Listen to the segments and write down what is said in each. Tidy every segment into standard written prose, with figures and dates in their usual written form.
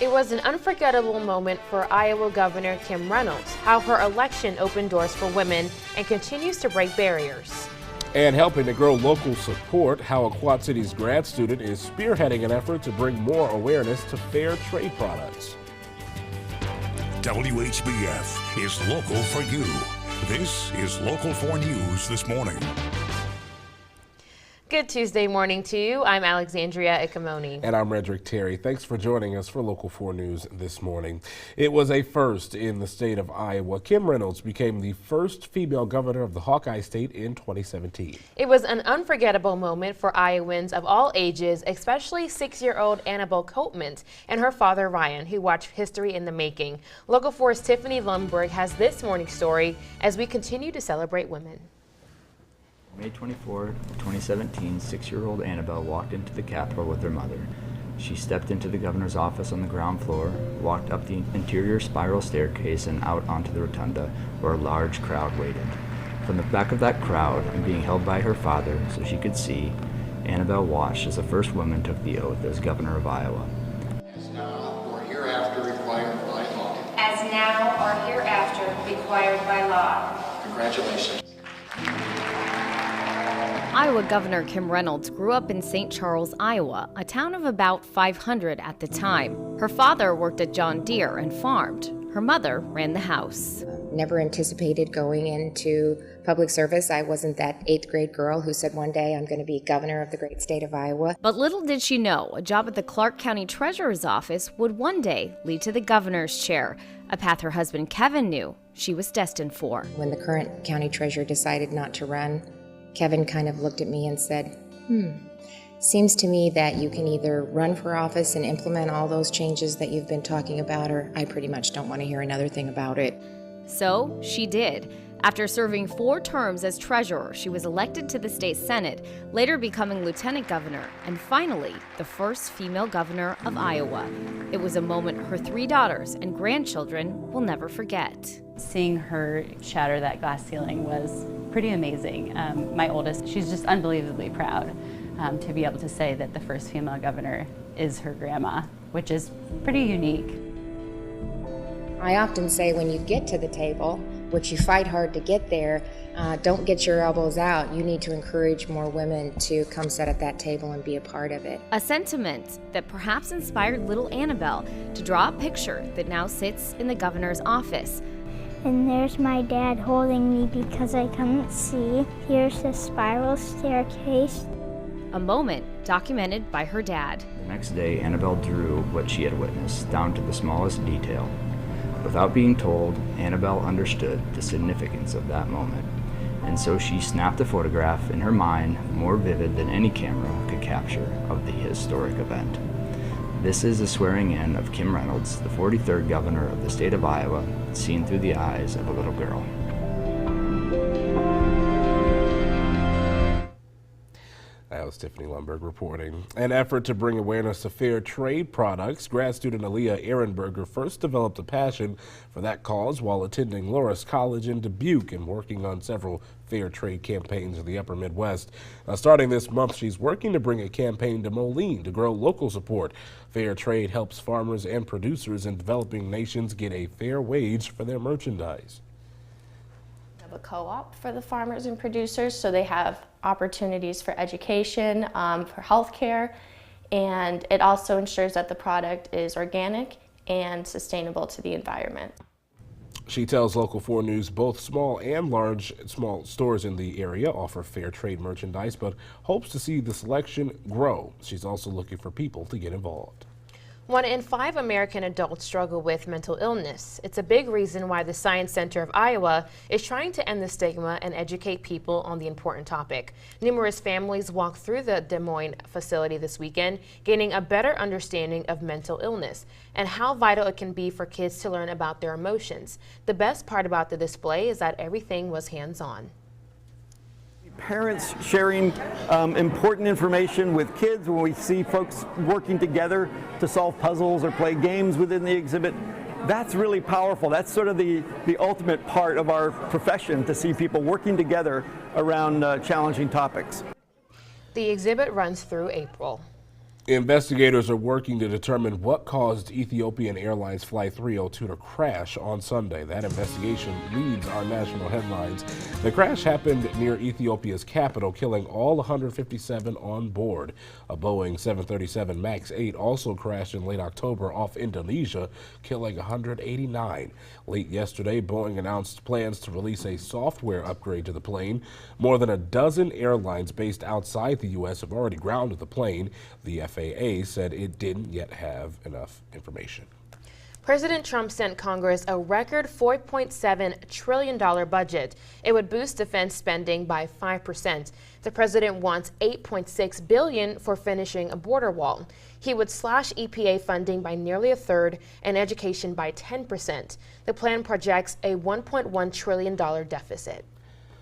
It was an unforgettable moment for Iowa Governor Kim Reynolds, how her election opened doors for women and continues to break barriers. And helping to grow local support, how a Quad Cities grad student is spearheading an effort to bring more awareness to fair trade products. WHBF is local for you. This is Local 4 News This Morning. Good Tuesday morning to you. I'm Alexandria Ikomoni. And I'm Redrick Terry. Thanks for joining us for Local 4 News this morning. It was a first in the state of Iowa. Kim Reynolds became the first female governor of the Hawkeye State in 2017. It was an unforgettable moment for Iowans of all ages, especially 6-year-old Annabelle Copeman and her father Ryan, who watched history in the making. Local 4's Tiffany Lundberg has this morning's story as we continue to celebrate women. May 24, 2017, 6-year-old Annabelle walked into the Capitol with her mother. She stepped into the governor's office on the ground floor, walked up the interior spiral staircase and out onto the rotunda, where a large crowd waited. From the back of that crowd, and being held by her father so she could see, Annabelle watched as the first woman took the oath as governor of Iowa. As now or hereafter required by law. As now or hereafter required by law. Congratulations. Iowa Governor Kim Reynolds grew up in St. Charles, Iowa, a town of about 500 at the time. Her father worked at John Deere and farmed. Her mother ran the house. Never anticipated going into public service. I wasn't that 8th grade girl who said one day I'm going to be governor of the great state of Iowa. But little did she know, a job at the Clark County Treasurer's office would one day lead to the governor's chair, a path her husband Kevin knew she was destined for. When the current county treasurer decided not to run, Kevin kind of looked at me and said, seems to me that you can either run for office and implement all those changes that you've been talking about, or I pretty much don't want to hear another thing about it. So she did. After serving 4 terms as treasurer, she was elected to the state senate, later becoming lieutenant governor, and finally, the first female governor of Iowa. It was a moment her 3 daughters and grandchildren will never forget. Seeing her shatter that glass ceiling was pretty amazing. My oldest, she's just unbelievably proud to be able to say that the first female governor is her grandma, which is pretty unique. I often say when you get to the table, which you fight hard to get there, don't get your elbows out. You need to encourage more women to come sit at that table and be a part of it. A sentiment that perhaps inspired little Annabelle to draw a picture that now sits in the governor's office. And there's my dad holding me because I couldn't see. Here's the spiral staircase. A moment documented by her dad. The next day, Annabelle drew what she had witnessed down to the smallest detail. Without being told, Annabelle understood the significance of that moment. And so she snapped a photograph in her mind more vivid than any camera could capture of the historic event. This is the swearing in of Kim Reynolds, the 43rd governor of the state of Iowa, seen through the eyes of a little girl. That was Tiffany Lundberg reporting. An effort to bring awareness to fair trade products, grad student Aaliyah Ehrenberger first developed a passion for that cause while attending Loras College in Dubuque and working on several fair trade campaigns in the upper Midwest. Starting this month, she's working to bring a campaign to Moline to grow local support. Fair trade helps farmers and producers in developing nations get a fair wage for their merchandise. A co-op for the farmers and producers, so they have opportunities for education, for healthcare, and it also ensures that the product is organic and sustainable to the environment. She tells Local 4 News both small and small stores in the area offer fair trade merchandise, but hopes to see the selection grow. She's also looking for people to get involved. 1 in 5 American adults struggle with mental illness. It's a big reason why the Science Center of Iowa is trying to end the stigma and educate people on the important topic. Numerous families walked through the Des Moines facility this weekend, gaining a better understanding of mental illness and how vital it can be for kids to learn about their emotions. The best part about the display is that everything was hands-on. Parents sharing important information with kids. When we see folks working together to solve puzzles or play games within the exhibit, that's really powerful. That's sort of the ultimate part of our profession, to see people working together around challenging topics. The exhibit runs through April. Investigators are working to determine what caused Ethiopian Airlines Flight 302 to crash on Sunday. That investigation leads our national headlines. The crash happened near Ethiopia's capital, killing all 157 on board. A Boeing 737 MAX 8 also crashed in late October off Indonesia, killing 189. Late yesterday, Boeing announced plans to release a software upgrade to the plane. More than a dozen airlines based outside the U.S. have already grounded the plane. The FAA said it didn't yet have enough information. President Trump sent Congress a record $4.7 trillion budget. It would boost defense spending by 5%. The president wants $8.6 billion for finishing a border wall. He would slash EPA funding by nearly a third and education by 10%. The plan projects a $1.1 trillion deficit.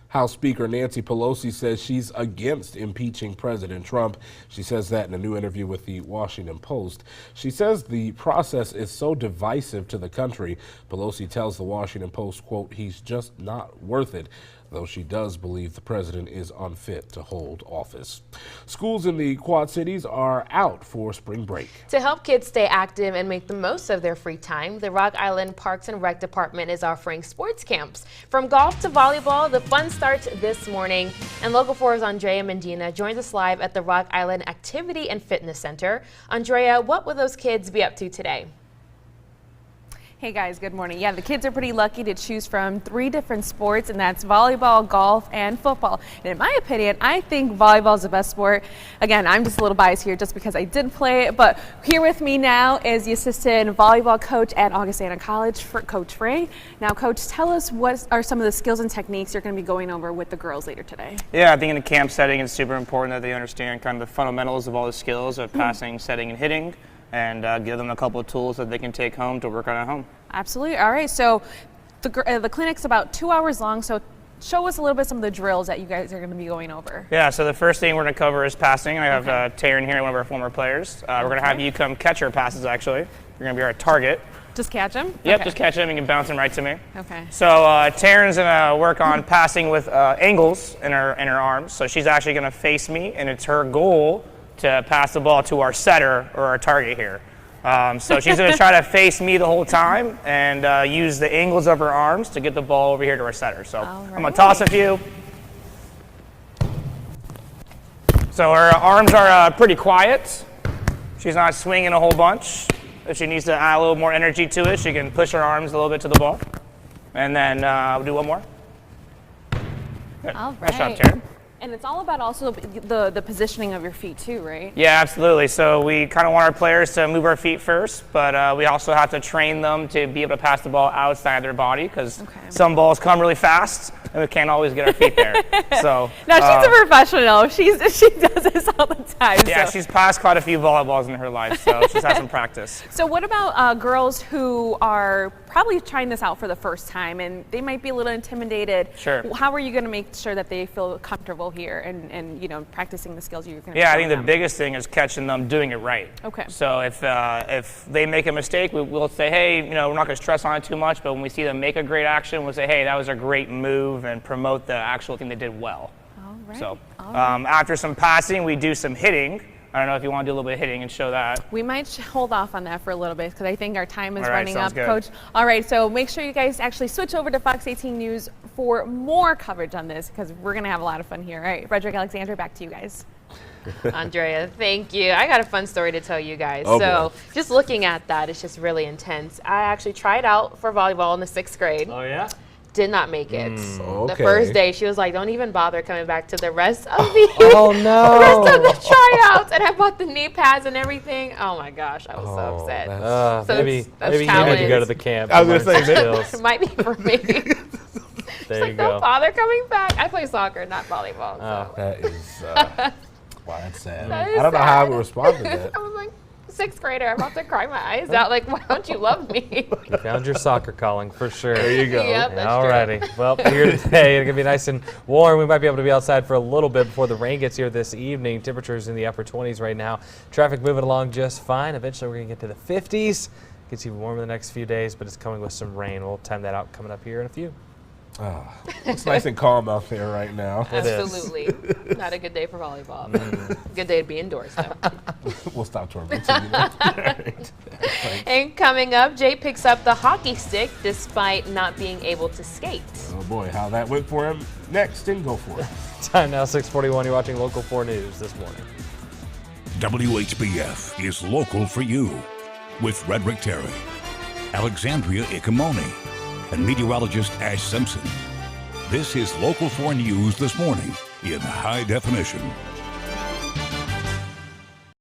House Speaker Nancy Pelosi says she's against impeaching President Trump. She says that in a new interview with the Washington Post. She says the process is so divisive to the country. Pelosi tells the Washington Post, quote, he's just not worth it, though she does believe the president is unfit to hold office. Schools in the Quad Cities are out for spring break. To help kids stay active and make the most of their free time, the Rock Island Parks and Rec Department is offering sports camps. From golf to volleyball, the fun starts this morning. And Local 4's Andrea Medina joins us live at the Rock Island Activity and Fitness Center. Andrea, what will those kids be up to today? Hey guys, good morning. Yeah, the kids are pretty lucky to choose from 3 different sports, and that's volleyball, golf, and football. And in my opinion, I think volleyball is the best sport. Again, I'm just a little biased here just because I did play it, but here with me now is the assistant volleyball coach at Augustana College, Coach Ray. Now, Coach, tell us what are some of the skills and techniques you're going to be going over with the girls later today. Yeah, I think in the camp setting, it's super important that they understand kind of the fundamentals of all the skills of passing, setting, and hitting, and give them a couple of tools that they can take home to work on at home. Absolutely. All right. So the clinic's about 2 hours long. So show us a little bit some of the drills that you guys are going to be going over. Yeah. So the first thing we're going to cover is passing. I have Taryn here, one of our former players. We're going to have you come catch our passes. Actually, you're going to be our target. Just catch him? Yep. Okay. Just catch him. You can bounce him right to me. Okay. So Taryn's going to work on passing with angles in her arms. So she's actually going to face me, and it's her goal to pass the ball to our setter or our target here. So she's going to try to face me the whole time and use the angles of her arms to get the ball over here to our setter. So I'm going to toss a few. So her arms are pretty quiet. She's not swinging a whole bunch. If she needs to add a little more energy to it, she can push her arms a little bit to the ball. And then we'll do one more. Good. All right. Nice job, Taryn. And it's all about also the positioning of your feet too, right? Yeah, absolutely. So we kind of want our players to move our feet first, but we also have to train them to be able to pass the ball outside their body because some balls come really fast and we can't always get our feet there. So now she's a professional. She does this all the time. Yeah, so. She's passed quite a few volleyballs in her life, so she's had some practice. So what about girls who are probably trying this out for the first time and they might be a little intimidated? Sure. How are you going to make sure that they feel comfortable here and you know, practicing the skills you're going to I think the biggest thing is catching them doing it right. Okay. So if they make a mistake, we'll say, hey, you know, we're not going to stress on it too much, but when we see them make a great action, we'll say, hey, that was a great move, and promote the actual thing they did well. All right. So after some passing, we do some hitting. I don't know if you want to do a little bit of hitting and show that. We might hold off on that for a little bit because I think our time is running up, good. Coach. All right, so make sure you guys actually switch over to Fox 18 News for more coverage on this because we're going to have a lot of fun here. All right, Frederick, Alexandria, back to you guys. Andrea, thank you. I got a fun story to tell you guys. Oh, so boy. just looking at that, it's just really intense. I actually tried out for volleyball in the 6th grade. Oh, yeah? Did not make it. Okay. The first day, she was like, don't even bother coming back to the rest of the Oh, no. rest of the tryouts. And I bought the knee pads and everything. Oh, my gosh. I was so upset. Maybe you need to go to the camp. I was going to say, It might be for me. There you go. Don't bother coming back. I play soccer, not volleyball. So. That is, wow, that's sad. That is I don't know how I sad. would respond to that. I was like, 6th grader, I'm about to cry my eyes out. Like, why don't you love me? You found your soccer calling for sure. There you go. Yep, that's Alrighty. Well, here today, it's going to be nice and warm. We might be able to be outside for a little bit before the rain gets here this evening. Temperatures in the upper 20s right now. Traffic moving along just fine. Eventually, we're going to get to the 50s. Gets even warmer the next few days, but it's coming with some rain. We'll time that out coming up here in a few. It's nice and calm out there right now. Absolutely. Not a good day for volleyball. Good day to be indoors, though. We'll stop tormenting you. Right. And coming up, Jay picks up the hockey stick despite not being able to skate. Oh boy, how that went for him. Next in Go For It. Time now 6:41. You're watching Local 4 News this morning. WHBF is local for you with Frederick Terry, Alexandria Ikomoni, and meteorologist Ash Simpson. This is Local 4 News this morning in high definition.